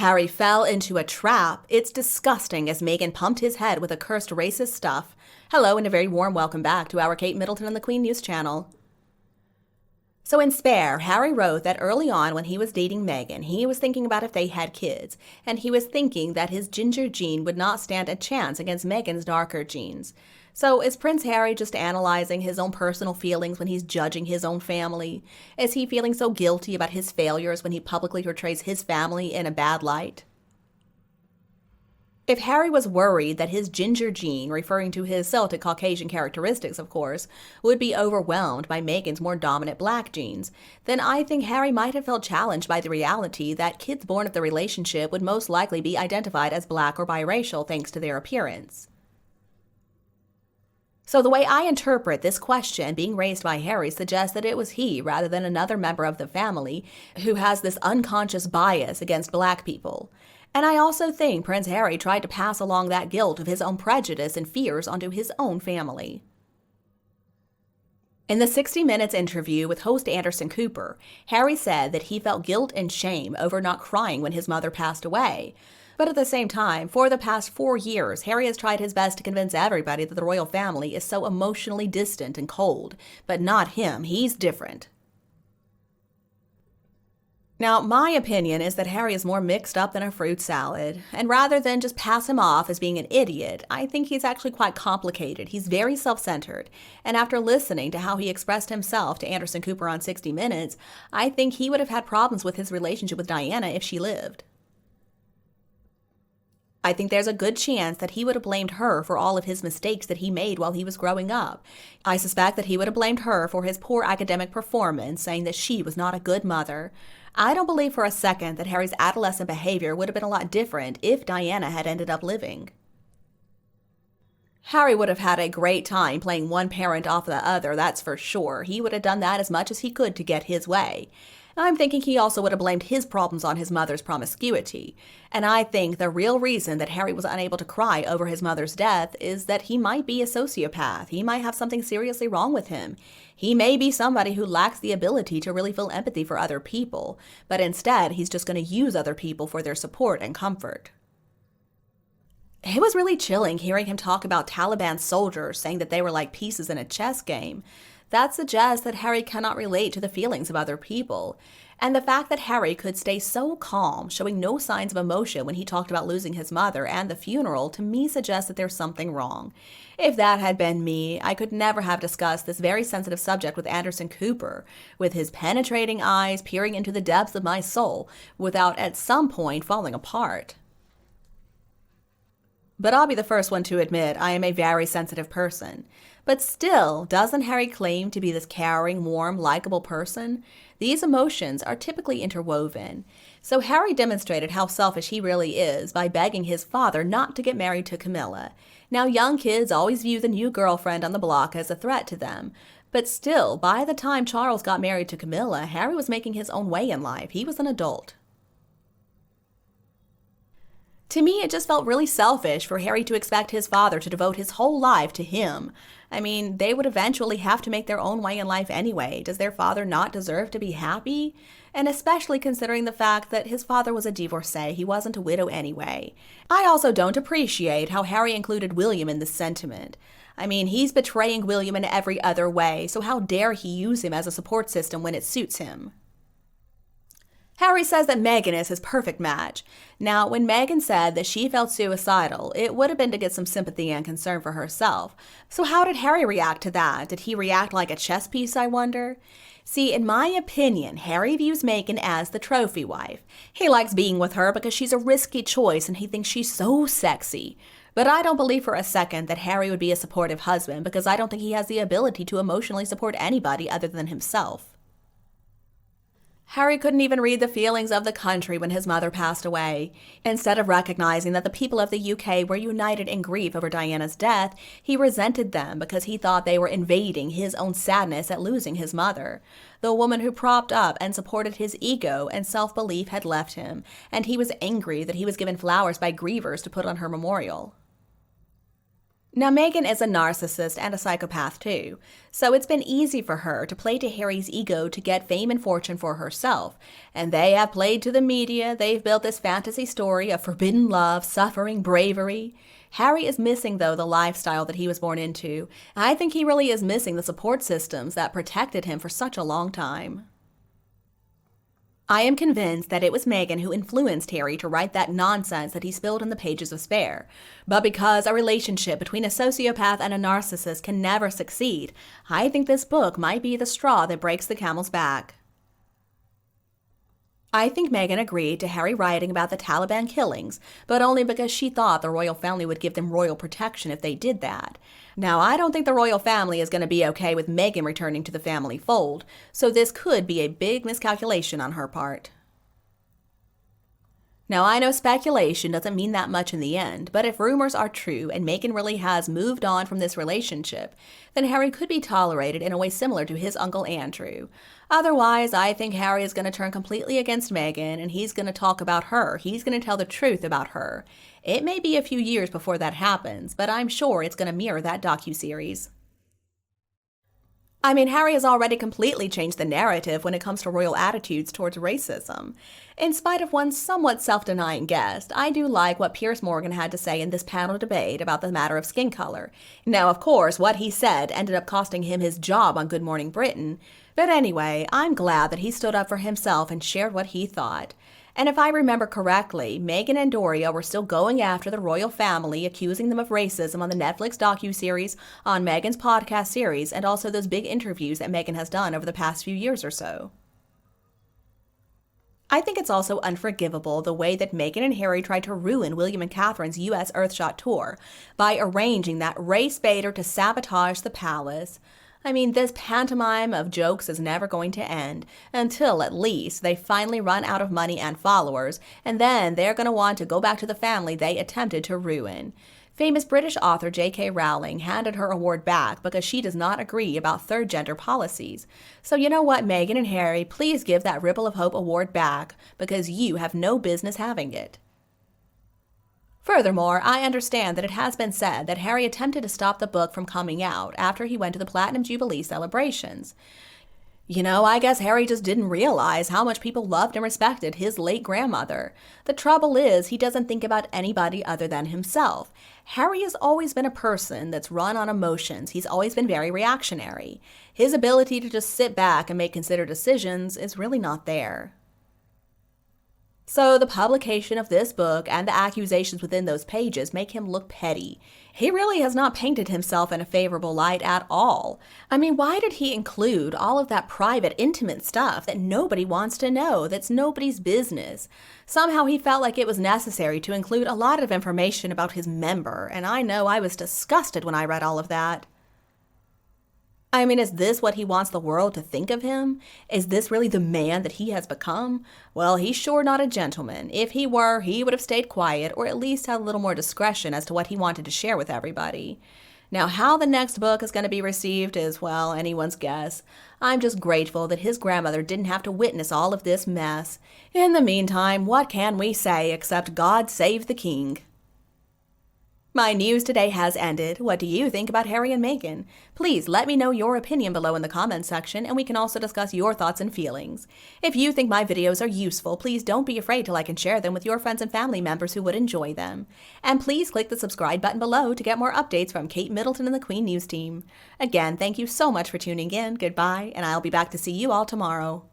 Harry fell into a trap. It's disgusting as Meghan pumped his head with accursed racist stuff. Hello and a very warm welcome back to our Kate Middleton and the Queen News channel. So in Spare, Harry wrote that early on when he was dating Meghan, he was thinking about if they had kids, and he was thinking that his ginger gene would not stand a chance against Meghan's darker genes. So is Prince Harry just analyzing his own personal feelings when he's judging his own family? Is he feeling so guilty about his failures when he publicly portrays his family in a bad light? If Harry was worried that his ginger gene, referring to his Celtic Caucasian characteristics of course, would be overwhelmed by Meghan's more dominant black genes, then I think Harry might have felt challenged by the reality that kids born of the relationship would most likely be identified as black or biracial thanks to their appearance. So the way I interpret this question being raised by Harry suggests that it was he, rather than another member of the family, who has this unconscious bias against black people. And I also think Prince Harry tried to pass along that guilt of his own prejudice and fears onto his own family. In the 60 Minutes interview with host Anderson Cooper, Harry said that he felt guilt and shame over not crying when his mother passed away. But at the same time, for the past 4 years, Harry has tried his best to convince everybody that the royal family is so emotionally distant and cold. But not him, he's different. Now, my opinion is that Harry is more mixed up than a fruit salad, and rather than just pass him off as being an idiot, I think he's actually quite complicated. He's very self-centered, and after listening to how he expressed himself to Anderson Cooper on 60 Minutes, I think he would have had problems with his relationship with Diana if she lived. I think there's a good chance that he would have blamed her for all of his mistakes that he made while he was growing up. I suspect that he would have blamed her for his poor academic performance, saying that she was not a good mother. I don't believe for a second that Harry's adolescent behavior would have been a lot different if Diana had ended up living. Harry would have had a great time playing one parent off the other, that's for sure. He would have done that as much as he could to get his way. I'm thinking he also would have blamed his problems on his mother's promiscuity. And I think the real reason that Harry was unable to cry over his mother's death is that he might be a sociopath. He might have something seriously wrong with him. He may be somebody who lacks the ability to really feel empathy for other people, but instead he's just going to use other people for their support and comfort. It was really chilling hearing him talk about Taliban soldiers, saying that they were like pieces in a chess game. That suggests that Harry cannot relate to the feelings of other people. And the fact that Harry could stay so calm, showing no signs of emotion when he talked about losing his mother and the funeral, to me suggests that there's something wrong. If that had been me, I could never have discussed this very sensitive subject with Anderson Cooper, with his penetrating eyes peering into the depths of my soul, without at some point falling apart. But I'll be the first one to admit I am a very sensitive person. But still, doesn't Harry claim to be this caring, warm, likable person? These emotions are typically interwoven. So Harry demonstrated how selfish he really is by begging his father not to get married to Camilla. Now, young kids always view the new girlfriend on the block as a threat to them. But still, by the time Charles got married to Camilla, Harry was making his own way in life. He was an adult. To me, it just felt really selfish for Harry to expect his father to devote his whole life to him. I mean, they would eventually have to make their own way in life anyway. Does their father not deserve to be happy? And especially considering the fact that his father was a divorcee, he wasn't a widow anyway. I also don't appreciate how Harry included William in this sentiment. I mean, he's betraying William in every other way, so how dare he use him as a support system when it suits him? Harry says that Meghan is his perfect match. Now, when Meghan said that she felt suicidal, it would have been to get some sympathy and concern for herself. So how did Harry react to that? Did he react like a chess piece, I wonder? See, in my opinion, Harry views Meghan as the trophy wife. He likes being with her because she's a risky choice and he thinks she's so sexy. But I don't believe for a second that Harry would be a supportive husband because I don't think he has the ability to emotionally support anybody other than himself. Harry couldn't even read the feelings of the country when his mother passed away. Instead of recognizing that the people of the UK were united in grief over Diana's death, he resented them because he thought they were invading his own sadness at losing his mother. The woman who propped up and supported his ego and self-belief had left him, and he was angry that he was given flowers by grievers to put on her memorial. Now, Meghan is a narcissist and a psychopath too, so it's been easy for her to play to Harry's ego to get fame and fortune for herself. And they have played to the media. They've built this fantasy story of forbidden love, suffering, bravery. Harry is missing, though, the lifestyle that he was born into. I think he really is missing the support systems that protected him for such a long time. I am convinced that it was Meghan who influenced Harry to write that nonsense that he spilled in the pages of Spare. But because a relationship between a sociopath and a narcissist can never succeed, I think this book might be the straw that breaks the camel's back. I think Meghan agreed to Harry writing about the Taliban killings, but only because she thought the royal family would give them royal protection if they did that. Now, I don't think the royal family is going to be okay with Meghan returning to the family fold, so this could be a big miscalculation on her part. Now, I know speculation doesn't mean that much in the end, but if rumors are true and Meghan really has moved on from this relationship, then Harry could be tolerated in a way similar to his Uncle Andrew. Otherwise, I think Harry is going to turn completely against Meghan and he's going to talk about her. He's going to tell the truth about her. It may be a few years before that happens, but I'm sure it's going to mirror that docuseries. I mean, Harry has already completely changed the narrative when it comes to royal attitudes towards racism. In spite of one somewhat self-denying guest, I do like what Piers Morgan had to say in this panel debate about the matter of skin color. Now, of course, what he said ended up costing him his job on Good Morning Britain, but anyway, I'm glad that he stood up for himself and shared what he thought. And if I remember correctly, Meghan and Doria were still going after the royal family, accusing them of racism on the Netflix docuseries, on Meghan's podcast series, and also those big interviews that Meghan has done over the past few years or so. I think it's also unforgivable the way that Meghan and Harry tried to ruin William and Catherine's U.S. Earthshot tour by arranging that race baiter to sabotage the palace. I mean, this pantomime of jokes is never going to end until, at least, they finally run out of money and followers, and then they're going to want to go back to the family they attempted to ruin. Famous British author J.K. Rowling handed her award back because she does not agree about third gender policies. So you know what, Meghan and Harry, please give that Ripple of Hope award back because you have no business having it. Furthermore, I understand that it has been said that Harry attempted to stop the book from coming out after he went to the Platinum Jubilee celebrations. You know, I guess Harry just didn't realize how much people loved and respected his late grandmother. The trouble is, he doesn't think about anybody other than himself. Harry has always been a person that's run on emotions. He's always been very reactionary. His ability to just sit back and make considered decisions is really not there. So the publication of this book and the accusations within those pages make him look petty. He really has not painted himself in a favorable light at all. I mean, why did he include all of that private, intimate stuff that nobody wants to know, that's nobody's business? Somehow he felt like it was necessary to include a lot of information about his member, and I know I was disgusted when I read all of that. I mean, is this what he wants the world to think of him? Is this really the man that he has become? Well, he's sure not a gentleman. If he were, he would have stayed quiet or at least had a little more discretion as to what he wanted to share with everybody. Now, how the next book is going to be received is, well, anyone's guess. I'm just grateful that his grandmother didn't have to witness all of this mess. In the meantime, what can we say except God save the king? My news today has ended. What do you think about Harry and Meghan? Please let me know your opinion below in the comments section, and we can also discuss your thoughts and feelings. If you think my videos are useful, please don't be afraid to like and share them with your friends and family members who would enjoy them. And please click the subscribe button below to get more updates from Kate Middleton and the Queen News team. Again, thank you so much for tuning in. Goodbye, and I'll be back to see you all tomorrow.